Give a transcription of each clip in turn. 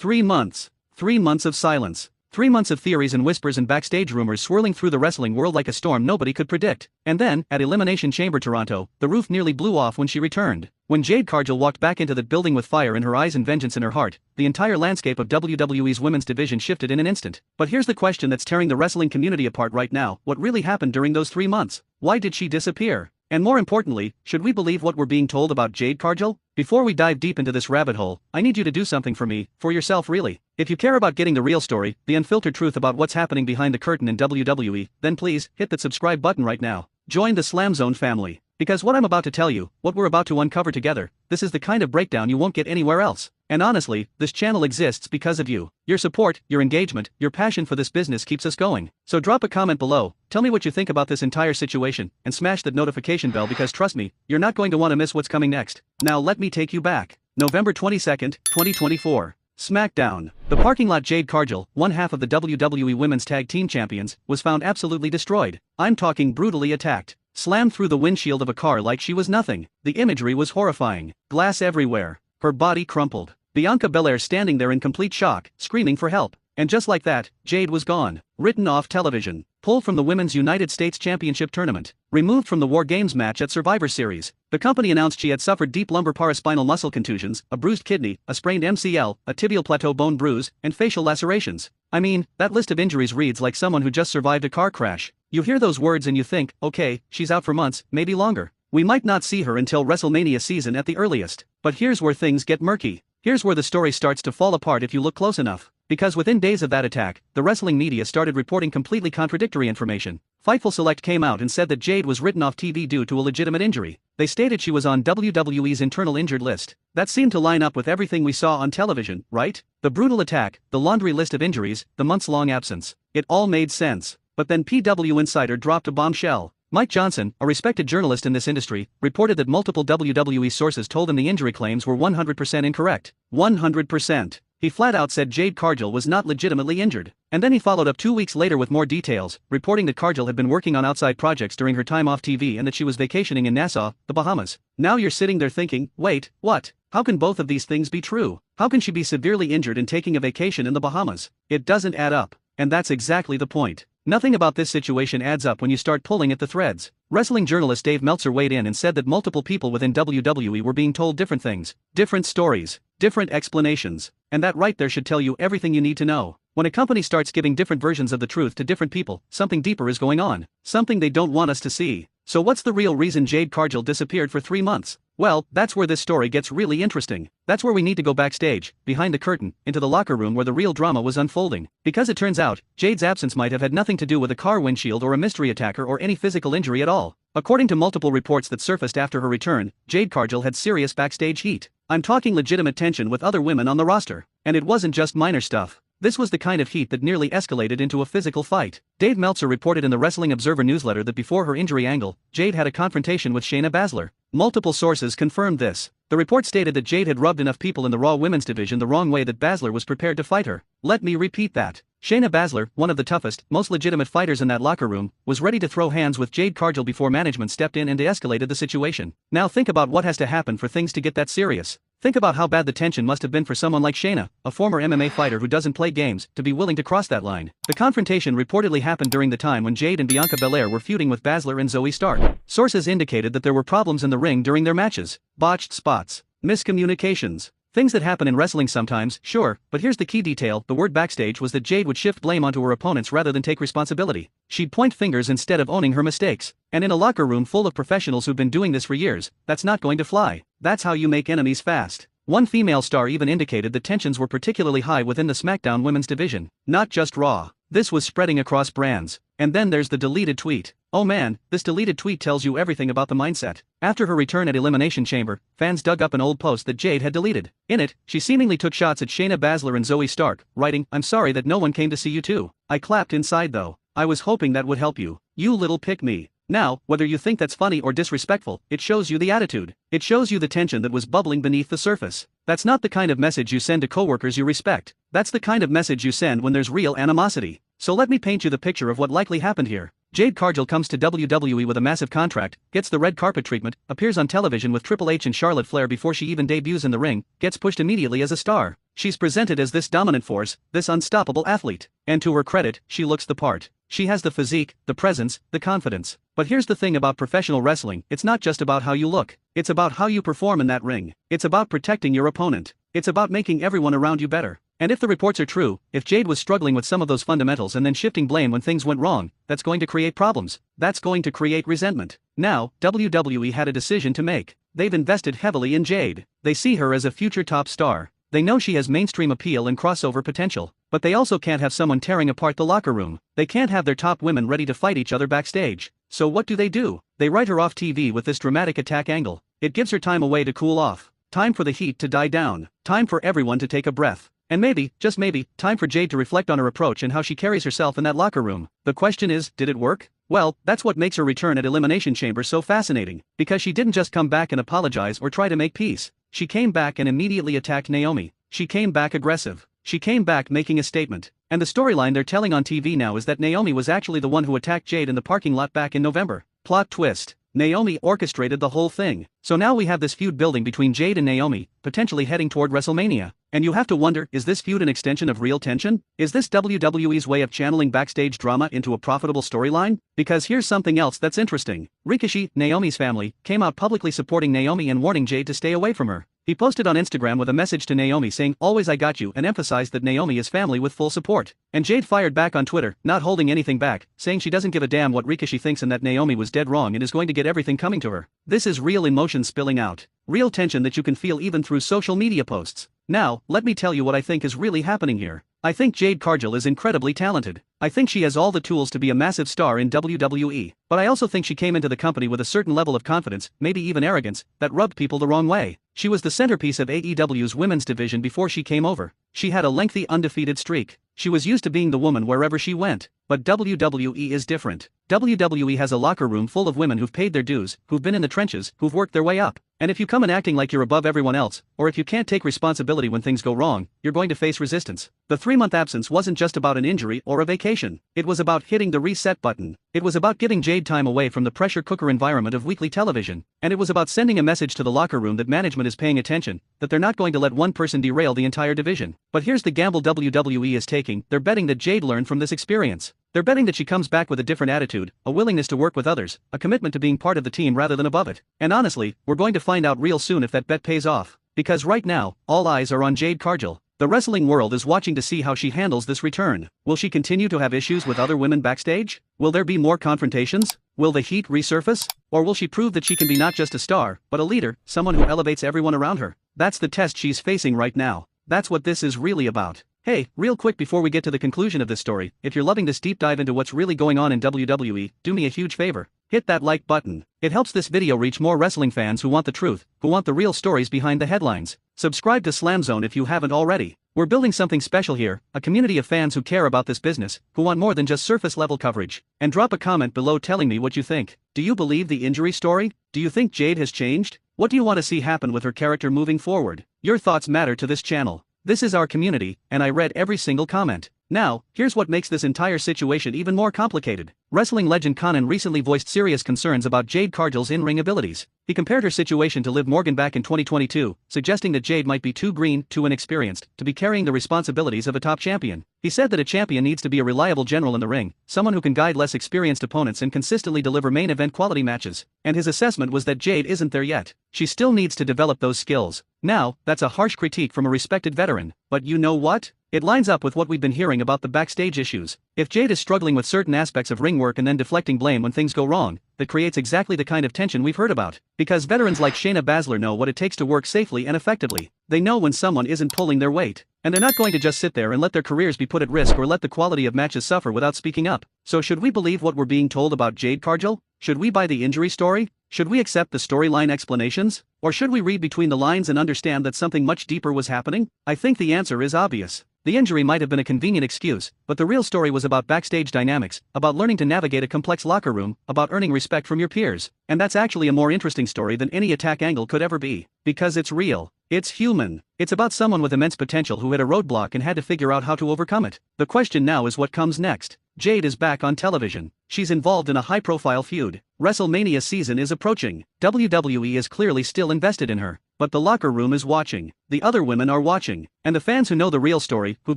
3 months. 3 months of silence. 3 months of theories and whispers and backstage rumors swirling through the wrestling world like a storm nobody could predict. And then, at Elimination Chamber Toronto, the roof nearly blew off when she returned. When Jade Cargill walked back into that building with fire in her eyes and vengeance in her heart, the entire landscape of WWE's women's division shifted in an instant. But here's the question that's tearing the wrestling community apart right now: what really happened during those 3 months? Why did she disappear? And more importantly, should we believe what we're being told about Jade Cargill? Before we dive deep into this rabbit hole, I need you to do something for me, for yourself really. If you care about getting the real story, the unfiltered truth about what's happening behind the curtain in WWE, then please, hit that subscribe button right now. Join the SLAMZONE family. Because what I'm about to tell you, what we're about to uncover together, this is the kind of breakdown you won't get anywhere else. And honestly, this channel exists because of you. Your support, your engagement, your passion for this business keeps us going. So drop a comment below, tell me what you think about this entire situation, and smash that notification bell because trust me, you're not going to want to miss what's coming next. Now let me take you back. November 22nd, 2024. SmackDown. The parking lot. Jade Cargill, one half of the WWE Women's Tag Team Champions, was found absolutely destroyed. I'm talking brutally attacked. Slammed through the windshield of a car like she was nothing. The imagery was horrifying. Glass everywhere. Her body crumpled. Bianca Belair standing there in complete shock, screaming for help. And just like that, Jade was gone. Written off television. Pulled from the Women's United States Championship Tournament. Removed from the War Games match at Survivor Series. The company announced she had suffered deep lumbar paraspinal muscle contusions, a bruised kidney, a sprained MCL, a tibial plateau bone bruise, and facial lacerations. I mean, that list of injuries reads like someone who just survived a car crash. You hear those words and you think, okay, she's out for months, maybe longer. We might not see her until WrestleMania season at the earliest. But here's where things get murky. Here's where the story starts to fall apart if you look close enough. Because within days of that attack, the wrestling media started reporting completely contradictory information. Fightful Select came out and said that Jade was written off TV due to a legitimate injury. They stated she was on WWE's internal injured list. That seemed to line up with everything we saw on television, right? The brutal attack, the laundry list of injuries, the months-long absence. It all made sense. But then PW Insider dropped a bombshell. Mike Johnson, a respected journalist in this industry, reported that multiple WWE sources told him the injury claims were 100% incorrect. 100%. He flat out said Jade Cargill was not legitimately injured. And then he followed up 2 weeks later with more details, reporting that Cargill had been working on outside projects during her time off TV and that she was vacationing in Nassau, the Bahamas. Now you're sitting there thinking, wait, what? How can both of these things be true? How can she be severely injured and taking a vacation in the Bahamas? It doesn't add up. And that's exactly the point. Nothing about this situation adds up when you start pulling at the threads. Wrestling journalist Dave Meltzer weighed in and said that multiple people within WWE were being told different things, different stories, different explanations. And that right there should tell you everything you need to know. When a company starts giving different versions of the truth to different people, something deeper is going on. Something they don't want us to see. So what's the real reason Jade Cargill disappeared for 3 months? Well, that's where this story gets really interesting. That's where we need to go backstage, behind the curtain, into the locker room where the real drama was unfolding. Because it turns out, Jade's absence might have had nothing to do with a car windshield or a mystery attacker or any physical injury at all. According to multiple reports that surfaced after her return, Jade Cargill had serious backstage heat. I'm talking legitimate tension with other women on the roster. And it wasn't just minor stuff. This was the kind of heat that nearly escalated into a physical fight. Dave Meltzer reported in the Wrestling Observer newsletter that before her injury angle, Jade had a confrontation with Shayna Baszler. Multiple sources confirmed this. The report stated that Jade had rubbed enough people in the Raw Women's division the wrong way that Baszler was prepared to fight her. Let me repeat that. Shayna Baszler, one of the toughest, most legitimate fighters in that locker room, was ready to throw hands with Jade Cargill before management stepped in and de-escalated the situation. Now think about what has to happen for things to get that serious. Think about how bad the tension must have been for someone like Shayna, a former MMA fighter who doesn't play games, to be willing to cross that line. The confrontation reportedly happened during the time when Jade and Bianca Belair were feuding with Baszler and Zoe Stark. Sources indicated that there were problems in the ring during their matches. Botched spots. Miscommunications. Things that happen in wrestling sometimes, sure, but here's the key detail: the word backstage was that Jade would shift blame onto her opponents rather than take responsibility. She'd point fingers instead of owning her mistakes. And in a locker room full of professionals who've been doing this for years, that's not going to fly. That's how you make enemies fast. One female star even indicated that tensions were particularly high within the SmackDown women's division, not just Raw. This was spreading across brands. And then there's the deleted tweet. Oh man, this deleted tweet tells you everything about the mindset. After her return at Elimination Chamber, fans dug up an old post that Jade had deleted. In it, she seemingly took shots at Shayna Baszler and Zoe Stark, writing, "I'm sorry that no one came to see you too. I clapped inside though. I was hoping that would help you. You little pick-me." Now, whether you think that's funny or disrespectful, it shows you the attitude. It shows you the tension that was bubbling beneath the surface. That's not the kind of message you send to coworkers you respect. That's the kind of message you send when there's real animosity. So let me paint you the picture of what likely happened here. Jade Cargill comes to WWE with a massive contract, gets the red carpet treatment, appears on television with Triple H and Charlotte Flair before she even debuts in the ring, gets pushed immediately as a star. She's presented as this dominant force, this unstoppable athlete. And to her credit, she looks the part. She has the physique, the presence, the confidence. But here's the thing about professional wrestling, it's not just about how you look. It's about how you perform in that ring. It's about protecting your opponent. It's about making everyone around you better. And if the reports are true, if Jade was struggling with some of those fundamentals and then shifting blame when things went wrong, that's going to create problems. That's going to create resentment. Now, WWE had a decision to make. They've invested heavily in Jade. They see her as a future top star. They know she has mainstream appeal and crossover potential. But they also can't have someone tearing apart the locker room. They can't have their top women ready to fight each other backstage. So what do? They write her off TV with this dramatic attack angle. It gives her time away to cool off. Time for the heat to die down. Time for everyone to take a breath. And maybe, just maybe, time for Jade to reflect on her approach and how she carries herself in that locker room. The question is, did it work? Well, that's what makes her return at Elimination Chamber so fascinating. Because she didn't just come back and apologize or try to make peace. She came back and immediately attacked Naomi. She came back aggressive. She came back making a statement. And the storyline they're telling on TV now is that Naomi was actually the one who attacked Jade in the parking lot back in November. Plot twist. Naomi orchestrated the whole thing. So now we have this feud building between Jade and Naomi, potentially heading toward WrestleMania. And you have to wonder, is this feud an extension of real tension? Is this WWE's way of channeling backstage drama into a profitable storyline? Because here's something else that's interesting. Rikishi, Naomi's family, came out publicly supporting Naomi and warning Jade to stay away from her. He posted on Instagram with a message to Naomi saying, "Always I got you," and emphasized that Naomi is family with full support. And Jade fired back on Twitter, not holding anything back, saying she doesn't give a damn what Rikishi thinks and that Naomi was dead wrong and is going to get everything coming to her. This is real emotion spilling out. Real tension that you can feel even through social media posts. Now, let me tell you what I think is really happening here. I think Jade Cargill is incredibly talented. I think she has all the tools to be a massive star in WWE. But I also think she came into the company with a certain level of confidence, maybe even arrogance, that rubbed people the wrong way. She was the centerpiece of AEW's women's division before she came over. She had a lengthy undefeated streak. She was used to being the woman wherever she went. But WWE is different. WWE has a locker room full of women who've paid their dues, who've been in the trenches, who've worked their way up. And if you come in acting like you're above everyone else, or if you can't take responsibility when things go wrong, you're going to face resistance. The 3-month absence wasn't just about an injury or a vacation. It was about hitting the reset button. It was about giving Jade time away from the pressure cooker environment of weekly television. And it was about sending a message to the locker room that management is paying attention, that they're not going to let one person derail the entire division. But here's the gamble WWE is taking. They're betting that Jade learned from this experience. They're betting that she comes back with a different attitude, a willingness to work with others, a commitment to being part of the team rather than above it. And honestly, we're going to find out real soon if that bet pays off. Because right now, all eyes are on Jade Cargill. The wrestling world is watching to see how she handles this return. Will she continue to have issues with other women backstage? Will there be more confrontations? Will the heat resurface? Or will she prove that she can be not just a star, but a leader, someone who elevates everyone around her? That's the test she's facing right now. That's what this is really about. Hey, real quick before we get to the conclusion of this story, if you're loving this deep dive into what's really going on in WWE, do me a huge favor. Hit that like button. It helps this video reach more wrestling fans who want the truth, who want the real stories behind the headlines. Subscribe to SLAMZONE if you haven't already. We're building something special here, a community of fans who care about this business, who want more than just surface-level coverage. And drop a comment below telling me what you think. Do you believe the injury story? Do you think Jade has changed? What do you want to see happen with her character moving forward? Your thoughts matter to this channel. This is our community, and I read every single comment. Now, here's what makes this entire situation even more complicated. Wrestling legend Conan recently voiced serious concerns about Jade Cargill's in-ring abilities. He compared her situation to Liv Morgan back in 2022, suggesting that Jade might be too green, too inexperienced, to be carrying the responsibilities of a top champion. He said that a champion needs to be a reliable general in the ring, someone who can guide less experienced opponents and consistently deliver main event quality matches. And his assessment was that Jade isn't there yet. She still needs to develop those skills. Now, that's a harsh critique from a respected veteran. But you know what? It lines up with what we've been hearing about the backstage issues. If Jade is struggling with certain aspects of ring work and then deflecting blame when things go wrong, that creates exactly the kind of tension we've heard about. Because veterans like Shayna Baszler know what it takes to work safely and effectively. They know when someone isn't pulling their weight. And they're not going to just sit there and let their careers be put at risk or let the quality of matches suffer without speaking up. So should we believe what we're being told about Jade Cargill? Should we buy the injury story? Should we accept the storyline explanations? Or should we read between the lines and understand that something much deeper was happening? I think the answer is obvious. The injury might have been a convenient excuse, but the real story was about backstage dynamics, about learning to navigate a complex locker room, about earning respect from your peers. And that's actually a more interesting story than any attack angle could ever be. Because it's real. It's human. It's about someone with immense potential who hit a roadblock and had to figure out how to overcome it. The question now is what comes next. Jade is back on television. She's involved in a high-profile feud. WrestleMania season is approaching. WWE is clearly still invested in her. But the locker room is watching. The other women are watching. And the fans who know the real story, who've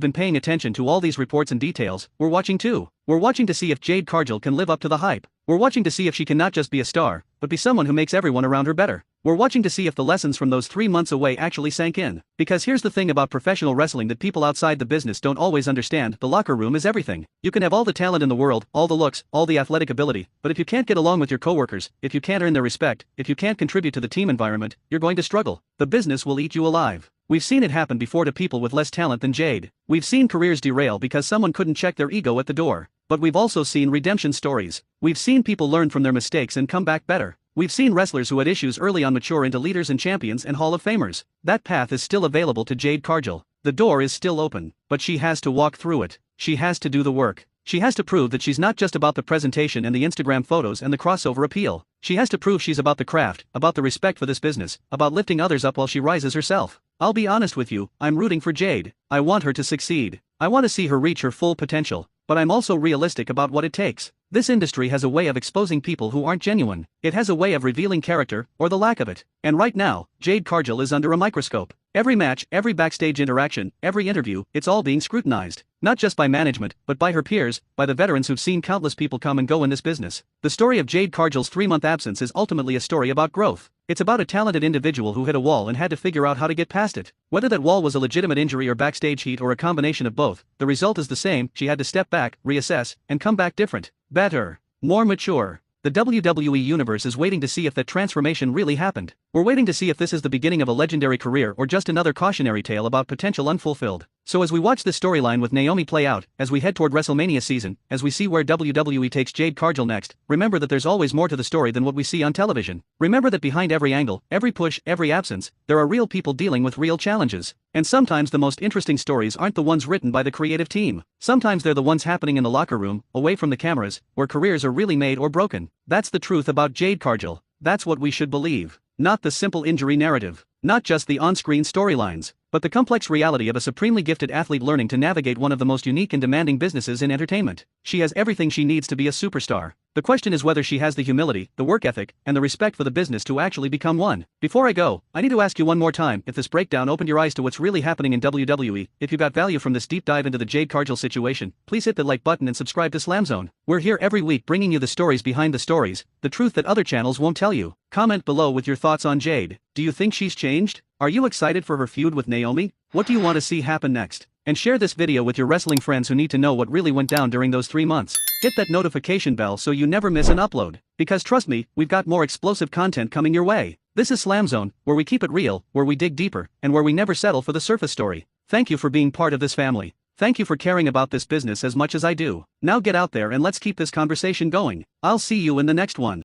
been paying attention to all these reports and details, we're watching too. We're watching to see if Jade Cargill can live up to the hype. We're watching to see if she can not just be a star, but be someone who makes everyone around her better. We're watching to see if the lessons from those 3 months away actually sank in. Because here's the thing about professional wrestling that people outside the business don't always understand: the locker room is everything. You can have all the talent in the world, all the looks, all the athletic ability, but if you can't get along with your coworkers, if you can't earn their respect, if you can't contribute to the team environment, you're going to struggle. The business will eat you alive. We've seen it happen before to people with less talent than Jade. We've seen careers derail because someone couldn't check their ego at the door. But we've also seen redemption stories. We've seen people learn from their mistakes and come back better. We've seen wrestlers who had issues early on mature into leaders and champions and Hall of Famers. That path is still available to Jade Cargill. The door is still open, but she has to walk through it. She has to do the work. She has to prove that she's not just about the presentation and the Instagram photos and the crossover appeal. She has to prove she's about the craft, about the respect for this business, about lifting others up while she rises herself. I'll be honest with you, I'm rooting for Jade. I want her to succeed. I want to see her reach her full potential. But I'm also realistic about what it takes. This industry has a way of exposing people who aren't genuine. It has a way of revealing character, or the lack of it. And right now, Jade Cargill is under a microscope. Every match, every backstage interaction, every interview, it's all being scrutinized. Not just by management, but by her peers, by the veterans who've seen countless people come and go in this business. The story of Jade Cargill's 3-month absence is ultimately a story about growth. It's about a talented individual who hit a wall and had to figure out how to get past it. Whether that wall was a legitimate injury or backstage heat or a combination of both, the result is the same: she had to step back, reassess, and come back different, better, more mature. The WWE Universe is waiting to see if that transformation really happened. We're waiting to see if this is the beginning of a legendary career or just another cautionary tale about potential unfulfilled. So as we watch this storyline with Naomi play out, as we head toward WrestleMania season, as we see where WWE takes Jade Cargill next, remember that there's always more to the story than what we see on television. Remember that behind every angle, every push, every absence, there are real people dealing with real challenges. And sometimes the most interesting stories aren't the ones written by the creative team. Sometimes they're the ones happening in the locker room, away from the cameras, where careers are really made or broken. That's the truth about Jade Cargill. That's what we should believe. Not the simple injury narrative. Not just the on-screen storylines, but the complex reality of a supremely gifted athlete learning to navigate one of the most unique and demanding businesses in entertainment. She has everything she needs to be a superstar. The question is whether she has the humility, the work ethic, and the respect for the business to actually become one. Before I go, I need to ask you one more time if this breakdown opened your eyes to what's really happening in WWE. If you got value from this deep dive into the Jade Cargill situation, please hit the like button and subscribe to SLAMZONE. We're here every week bringing you the stories behind the stories, the truth that other channels won't tell you. Comment below with your thoughts on Jade. Do you think she's changed? Are you excited for her feud with Naomi? What do you want to see happen next? And share this video with your wrestling friends who need to know what really went down during those 3 months. Hit that notification bell so you never miss an upload. Because trust me, we've got more explosive content coming your way. This is SLAMZONE, where we keep it real, where we dig deeper, and where we never settle for the surface story. Thank you for being part of this family. Thank you for caring about this business as much as I do. Now get out there and let's keep this conversation going. I'll see you in the next one.